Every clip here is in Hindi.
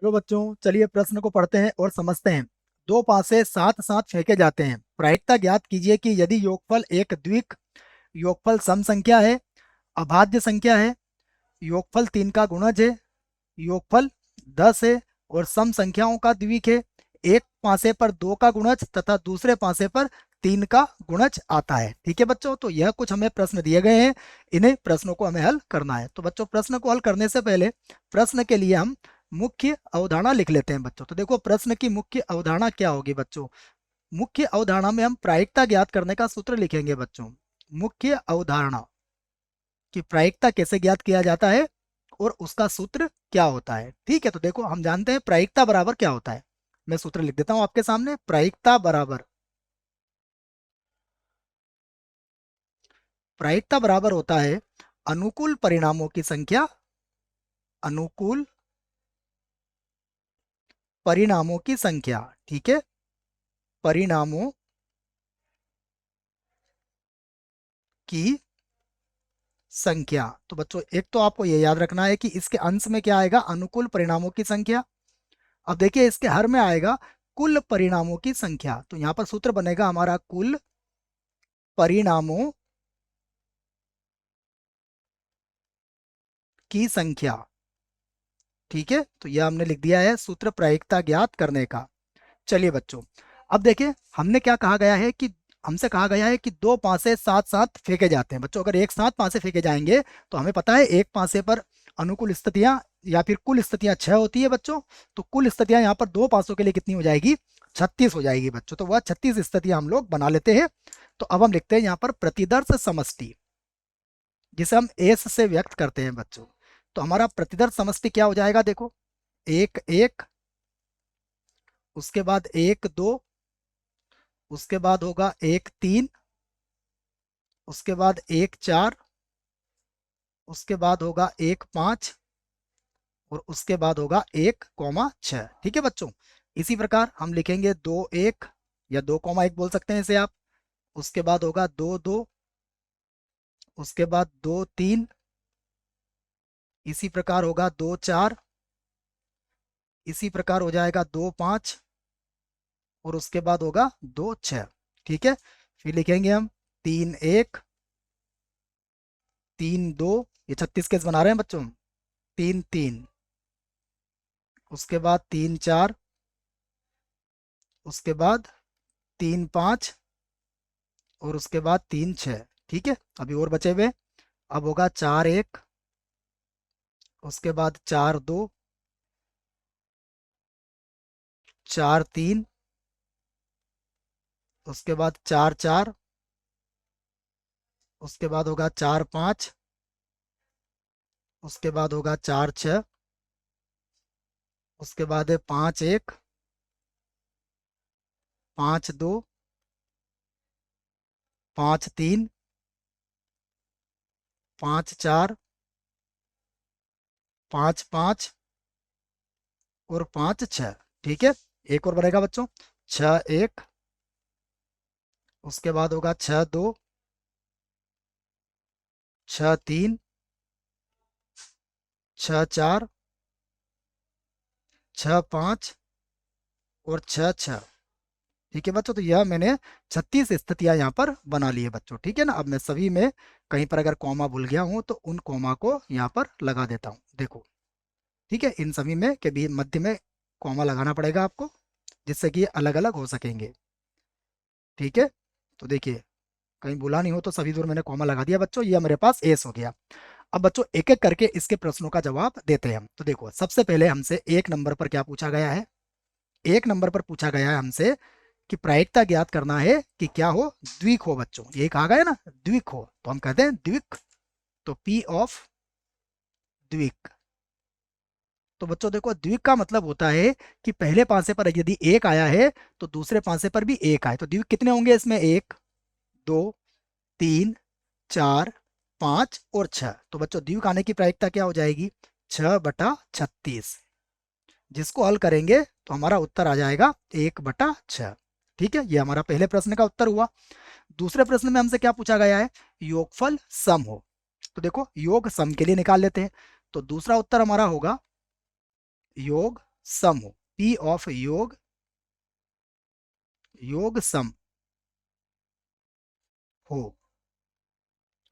हेलो बच्चों, चलिए प्रश्न को पढ़ते हैं और समझते हैं। दो पासे साथ साथ फेंके जाते हैं, प्रायिकता ज्ञात कीजिए कि यदि योगफल एक द्विक, योगफल सम संख्या है, अभाज्य संख्या है, योगफल 3 का गुणज है, योगफल 10 है और सम संख्याओं का द्विक है। एक पासे पर 2 का गुणज तथा दूसरे पासे पर 3 का गुणज आता है। ठीक है बच्चों, तो यह कुछ हमें प्रश्न दिए गए हैं, इन्हें प्रश्नों को हमें हल करना है। तो बच्चों, प्रश्न को हल करने से पहले प्रश्न के लिए हम मुख्य अवधारणा लिख लेते हैं बच्चों। तो देखो, प्रश्न की मुख्य अवधारणा क्या होगी बच्चों। मुख्य अवधारणा में हम प्रायिकता ज्ञात करने का सूत्र लिखेंगे बच्चों। मुख्य अवधारणा कि प्रायिकता कैसे ज्ञात किया जाता है और उसका सूत्र क्या होता है। ठीक है, तो देखो, हम जानते हैं प्रायिकता बराबर क्या होता है। मैं सूत्र लिख देता हूं आपके सामने। प्रायिकता बराबर होता है अनुकूल परिणामों की संख्या, अनुकूल परिणामों की संख्या। ठीक है, परिणामों की संख्या। तो बच्चों, एक तो आपको यह याद रखना है कि इसके अंश में क्या आएगा, अनुकूल परिणामों की संख्या। अब देखिए, इसके हर में आएगा कुल परिणामों की संख्या। तो यहां पर सूत्र बनेगा हमारा कुल परिणामों की संख्या। ठीक है, तो यह हमने लिख दिया है सूत्र प्रायिकता ज्ञात करने का। चलिए बच्चों, अब देखिए, हमने क्या कहा गया है कि हमसे कहा गया है कि दो पासे साथ साथ फेंके जाते हैं। बच्चों, अगर एक साथ पासे फेंके जाएंगे तो हमें पता है एक पासे पर अनुकूल स्थितियां या फिर कुल स्थितियां 6 होती है बच्चों। तो कुल स्थितियां यहाँ पर दो पासों के लिए कितनी हो जाएगी, 36 हो जाएगी बच्चों। तो वह 36 स्थितियां हम लोग बना लेते हैं। तो अब हम लिखते हैं यहाँ पर प्रतिदर्श समष्टि, जिसे हम एस से व्यक्त करते हैं बच्चों। तो हमारा प्रतिदर्श समष्टि क्या हो जाएगा, देखो, एक एक, उसके बाद एक दो, उसके बाद होगा एक तीन, उसके बाद एक चार, उसके बाद होगा एक पाँच और उसके बाद होगा एक कौमा छः। ठीक है बच्चों, इसी प्रकार हम लिखेंगे दो एक या दो कौमा एक बोल सकते हैं इसे आप। उसके बाद होगा दो दो, उसके बाद दो तीन, इसी प्रकार होगा दो चार, इसी प्रकार हो जाएगा दो पाँच और उसके बाद होगा दो छः। ठीक है, फिर लिखेंगे हम तीन एक, तीन दो, ये 36 केस बना रहे हैं बच्चों, तीन तीन, उसके बाद तीन चार, उसके बाद तीन पाँच और उसके बाद तीन छः। ठीक है, अभी और बचे हुए। अब होगा चार एक, उसके बाद चार दो, चार तीन, उसके बाद चार चार, उसके बाद होगा चार पाँच, उसके बाद होगा चार छः, उसके बाद है पाँच एक, पाँच दो, पाँच तीन, पाँच चार, पाँच पाँच और पाँच छः। ठीक है, एक और बनेगा बच्चों, छः एक, उसके बाद होगा छः दो, छः तीन, छः चार, छः पाँच और छः छः। ठीक है बच्चों, तो यह मैंने 36 स्थितियां यहाँ पर बना ली है बच्चों। ठीक है ना, अब मैं सभी में कहीं पर अगर कॉमा भूल गया हूँ तो उन कॉमा को यहाँ पर लगा देता हूँ, देखो। ठीक है, इन सभी में के भी मध्य में कॉमा लगाना पड़ेगा आपको, जिससे कि ये अलग अलग हो सकेंगे। ठीक है, तो देखिए, कहीं भूला नहीं हो तो सभी दूर मैंने कॉमा लगा दिया बच्चों, ये मेरे पास एस हो गया। अब बच्चों, एक एक करके इसके प्रश्नों का जवाब देते हैं हम। तो देखो, सबसे पहले हमसे एक नंबर पर क्या पूछा गया है। एक नंबर पर पूछा गया है हमसे कि प्रायिकता ज्ञात करना है कि क्या हो, द्विक हो बच्चों। ये कहा गया ना, द्विक हो, तो हम कहते हैं द्विक। तो पी ऑफ द्विक। तो बच्चों देखो, द्विक का मतलब होता है कि पहले पासे पर यदि एक आया है तो दूसरे पासे पर भी एक आए। तो द्विक कितने होंगे इसमें, एक दो तीन चार पाँच और छः। तो बच्चों, द्विक आने की प्रायिकता क्या हो जाएगी, 6/36। जिसको हल करेंगे तो हमारा उत्तर आ जाएगा 1/6। ठीक है, ये हमारा पहले प्रश्न का उत्तर हुआ। दूसरे प्रश्न में हमसे क्या पूछा गया है, योगफल सम हो। तो देखो, योग सम के लिए निकाल लेते हैं। तो दूसरा उत्तर हमारा होगा योग सम हो, पी ऑफ योग, योग सम हो।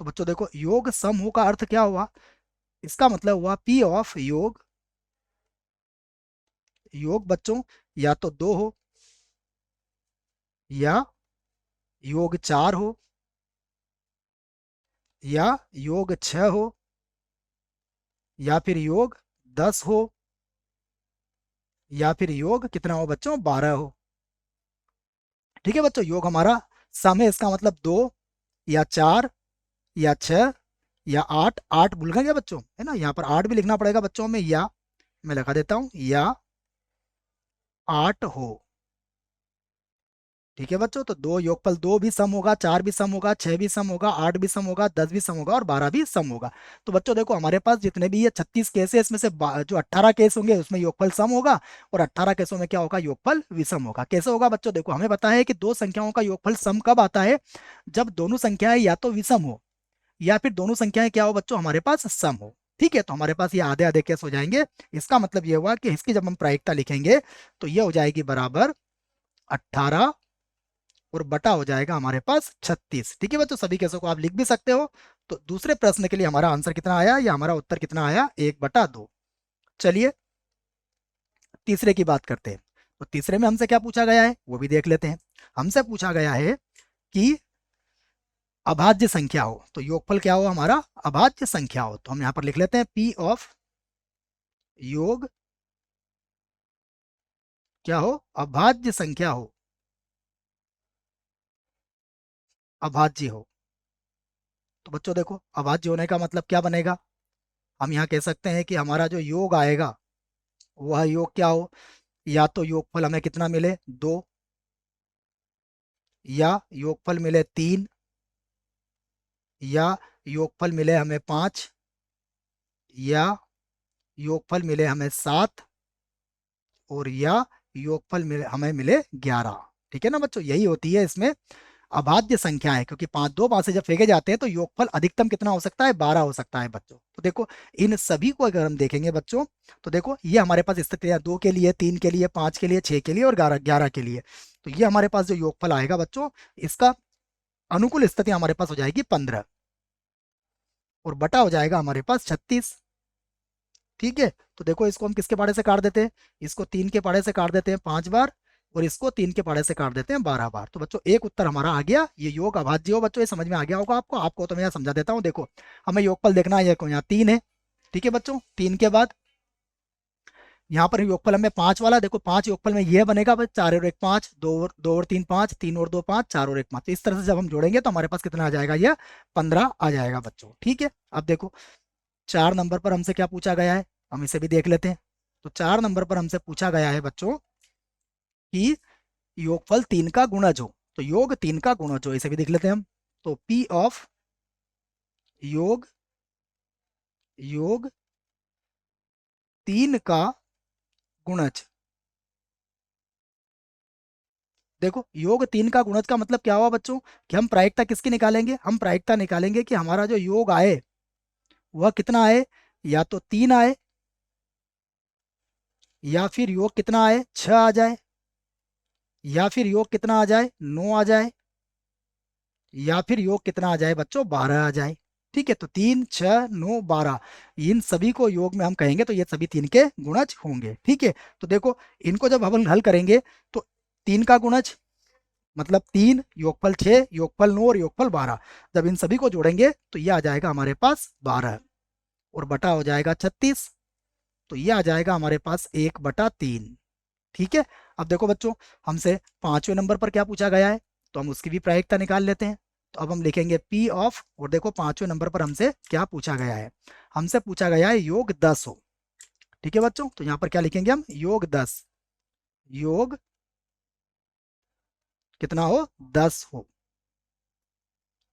तो बच्चों देखो, योग सम हो का अर्थ क्या हुआ, इसका मतलब हुआ पी ऑफ योग, योग बच्चों या तो दो हो, या योग चार हो, या योग छह हो, या फिर योग 10 हो, या फिर योग कितना हो बच्चों, 12 हो। ठीक है बच्चों, योग हमारा सम है, इसका मतलब दो, या चार, या छह, या आठ। आठ भूल गए क्या बच्चों, है ना, यहाँ पर आठ भी लिखना पड़ेगा बच्चों में, या मैं लिखा देता हूं, या आठ हो। ठीक है बच्चों, तो दो योगफल, दो भी सम होगा, चार भी सम होगा, छह भी सम होगा, आठ भी सम होगा, 10 भी सम होगा, और 12 भी सम होगा। तो बच्चों देखो, हमारे पास जितने भी ये 36 केस है, इसमें से जो 18 केस होंगे उसमें योगफल सम होगा, और 18 केसों में क्या होगा, योगफल विषम होगा। कैसे होगा बच्चों, देखो हमें पता है कि दो संख्याओं का योगफल सम कब आता है, जब दोनों संख्याएं या तो विषम हो, या फिर दोनों संख्याएं क्या हो बच्चों, हमारे पास सम हो। ठीक है, तो हमारे पास ये आधे आधे केस हो जाएंगे। इसका मतलब ये हुआ कि इसकी जब हम प्रायिकता लिखेंगे तो ये हो जाएगी बराबर 18, और बटा हो जाएगा हमारे पास 36। ठीक है बच्चों, सभी केसों को आप लिख भी सकते हो। तो दूसरे प्रश्न के लिए हमारा आंसर कितना आया, या हमारा उत्तर कितना आया, 1/2। चलिए तीसरे की बात करते हैं। तो तीसरे में हमसे क्या पूछा गया है वो भी देख लेते हैं। हमसे पूछा गया है कि अभाज्य संख्या हो, तो योगफल क्या हो हमारा, अभाज्य संख्या हो। तो हम यहां पर लिख लेते हैं पी ऑफ योग क्या हो, अभाज्य संख्या हो, अभाज्य हो। तो बच्चों देखो, अभाज्य होने का मतलब क्या बनेगा, हम यहाँ कह सकते हैं कि हमारा जो योग आएगा वह योग क्या हो, या तो योगफल हमें कितना मिले, दो, या योगफल मिले तीन, या योगफल मिले हमें पाँच, या योगफल मिले हमें सात, और या योगफल मिले हमें मिले 11। ठीक है ना बच्चों, यही होती है इसमें अभाज्य संख्या है, क्योंकि पांच दो पांच से जब फेंके जाते हैं तो योगफल अधिकतम कितना हो सकता है, 12 हो सकता है बच्चों। तो देखो, इन सभी को अगर हम देखेंगे बच्चों, तो देखो ये हमारे पास स्थितियां, दो के लिए, तीन के लिए, पांच के लिए, छह के लिए, और 11 11 के लिए। तो ये हमारे पास जो योगफल आएगा बच्चों, इसका अनुकूल स्थिति हमारे पास हो जाएगी 15, और बटा हो जाएगा हमारे पास 36। ठीक है, तो देखो इसको हम किसके पाड़े से काट देते हैं, इसको तीन के पाड़े से काट देते हैं 5 बार, और इसको तीन के पाड़े से काट देते हैं 12 बार। तो बच्चों एक उत्तर हमारा आ गया, ये योग अभाज्य हो बच्चों, ये समझ में आ गया होगा आपको। आपको तो मैं यहाँ समझा देता हूँ। देखो हमें योगफल देखना है, यहाँ तीन है। ठीक है बच्चों, तीन के बाद यहाँ पर योगफल हमें पांच वाला, देखो पांच योगफल में ये बनेगा बस, चार और एक पांच, दो और तीन पांच, तीन और दो पांच, चार और एक पांच। तो इस तरह से जब हम जोड़ेंगे तो हमारे पास कितना आ जाएगा, ये 15 आ जाएगा बच्चों। ठीक है, अब देखो 4 नंबर पर हमसे क्या पूछा गया है, हम इसे भी देख लेते हैं। तो 4 नंबर पर हमसे पूछा गया है बच्चों कि योगफल तीन का गुणज हो। तो योग तीन का गुणज हो, इसे भी देख लेते हैं हम। तो पी ऑफ योग, योग तीन का गुणज। देखो योग तीन का गुणज का मतलब क्या हुआ बच्चों, कि हम प्रायिकता किसकी निकालेंगे, हम प्रायिकता निकालेंगे कि हमारा जो योग आए वह कितना आए, या तो तीन आए, या फिर योग कितना आए, छह आ जाए, या फिर योग कितना आ जाए, नौ आ जाए, या फिर योग कितना आ जाए बच्चों, 12 आ जाए। ठीक है, तो तीन, छह, नौ, 12, इन सभी को योग में हम कहेंगे तो ये सभी तीन के गुणज होंगे। ठीक है, तो देखो इनको जब हम हल करेंगे तो तीन का गुणज मतलब तीन, योगफल छह, योगफल नौ, और योगफल 12, जब इन सभी को जोड़ेंगे तो ये आ जाएगा हमारे पास 12, और बटा हो जाएगा 36। तो ये आ जाएगा हमारे पास 1/3। ठीक है, अब देखो बच्चों, हमसे 5वें नंबर पर क्या पूछा गया है, तो हम उसकी भी प्रायिकता निकाल लेते हैं। तो अब हम लिखेंगे पी ऑफ, और देखो 5वें नंबर पर हमसे क्या पूछा गया है, हमसे पूछा गया है योग 10 हो। ठीक है बच्चों, तो यहाँ पर क्या लिखेंगे हम, योग 10, योग कितना हो, 10 हो।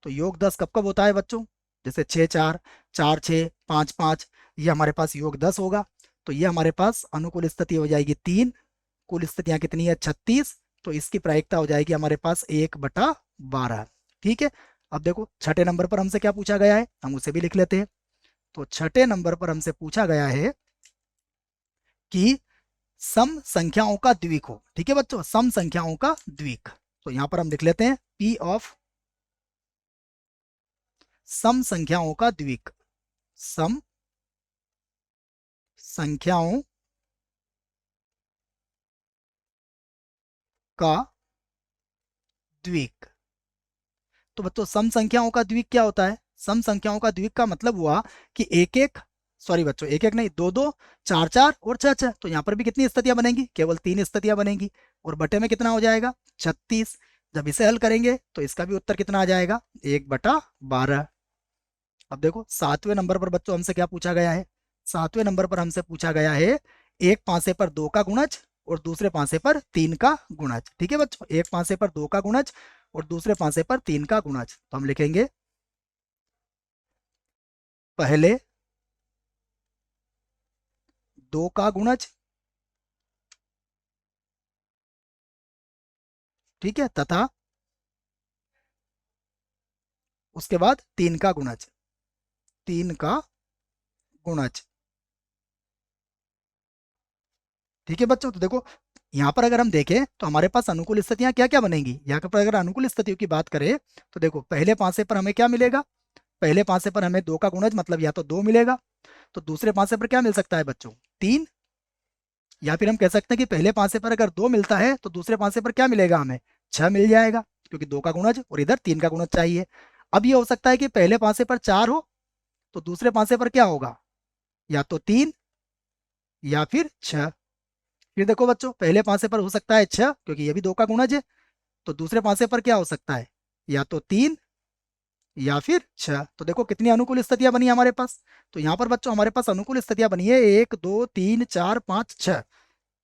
तो योग 10 कब कब होता है बच्चों, जैसे 6 4, 4 6, 5 5, ये हमारे पास योग 10 होगा। तो ये हमारे पास अनुकूल स्थिति हो जाएगी 3, कुल स्थितियां कितनी है, 36। तो इसकी प्रायिकता हो जाएगी हमारे पास 1/12। ठीक है, अब देखो छठे नंबर पर हमसे क्या पूछा गया है, हम उसे भी लिख लेते हैं। तो छठे नंबर पर हमसे पूछा गया है कि सम संख्याओं का द्विक हो। ठीक है बच्चों, सम संख्याओं का द्विक। तो यहां पर हम लिख लेते हैं P ऑफ सम संख्याओं का द्विक, सम संख्याओं का द्विक। तो बच्चों सम संख्याओं का द्विक क्या होता है? सम संख्याओं का द्विक का मतलब हुआ कि एक एक, सॉरी बच्चों एक एक नहीं, दो दो, चार चार और छह छह। तो यहाँ पर भी कितनी स्थितियां बनेंगी? केवल तीन स्थितियां बनेंगी। और बटे में कितना हो जाएगा? 36। जब इसे हल करेंगे तो इसका भी उत्तर कितना आ जाएगा? 1/12। अब देखो सातवें नंबर पर बच्चों हमसे क्या पूछा गया है? सातवें नंबर पर हमसे पूछा गया है एक पासे पर दो का गुणज और दूसरे पासे पर तीन का गुणज। ठीक है बच्चों, एक पासे पर दो का गुणज और दूसरे पासे पर तीन का गुणज। तो हम लिखेंगे पहले दो का गुणज, ठीक है, तथा उसके बाद तीन का गुणज, तीन का गुणज। ठीक है बच्चों, तो देखो यहाँ पर अगर हम देखें तो हमारे पास अनुकूल स्थितियां क्या क्या बनेंगी। यहाँ पर अगर अनुकूल स्थितियों की बात करें तो देखो पहले पासे पर हमें क्या मिलेगा? पहले पासे पर हमें दो का गुणज मतलब या तो दो मिलेगा, तो दूसरे पासे पर क्या मिल सकता है बच्चों? तीन। या फिर हम कह सकते हैं कि पहले पासे पर अगर दो मिलता है तो दूसरे पासे पर क्या मिलेगा हमें? छह मिल जाएगा, क्योंकि दो का गुणज और इधर तीन का गुणज चाहिए। अब ये हो सकता है कि पहले पासे पर चार हो तो दूसरे पासे पर क्या होगा? या तो तीन या फिर छह। फिर देखो बच्चों पहले पासे पर हो सकता है छह, क्योंकि ये भी दो का गुणज है। तो दूसरे पासे पर क्या हो सकता है? या तो तीन या फिर छह। तो देखो कितनी अनुकूल स्थितियां बनी हमारे पास। तो यहाँ पर बच्चों हमारे पास अनुकूल स्थितियां बनी है 1 2 3 4 5 6।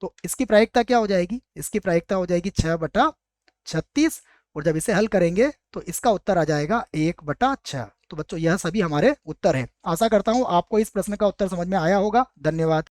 तो इसकी प्रायिकता क्या हो जाएगी? इसकी प्रायिकता हो जाएगी 6/36। और जब इसे हल करेंगे तो इसका उत्तर आ जाएगा 1/6। तो बच्चों यह सभी हमारे उत्तर हैं। आशा करता हूँ आपको इस प्रश्न का उत्तर समझ में आया होगा। धन्यवाद।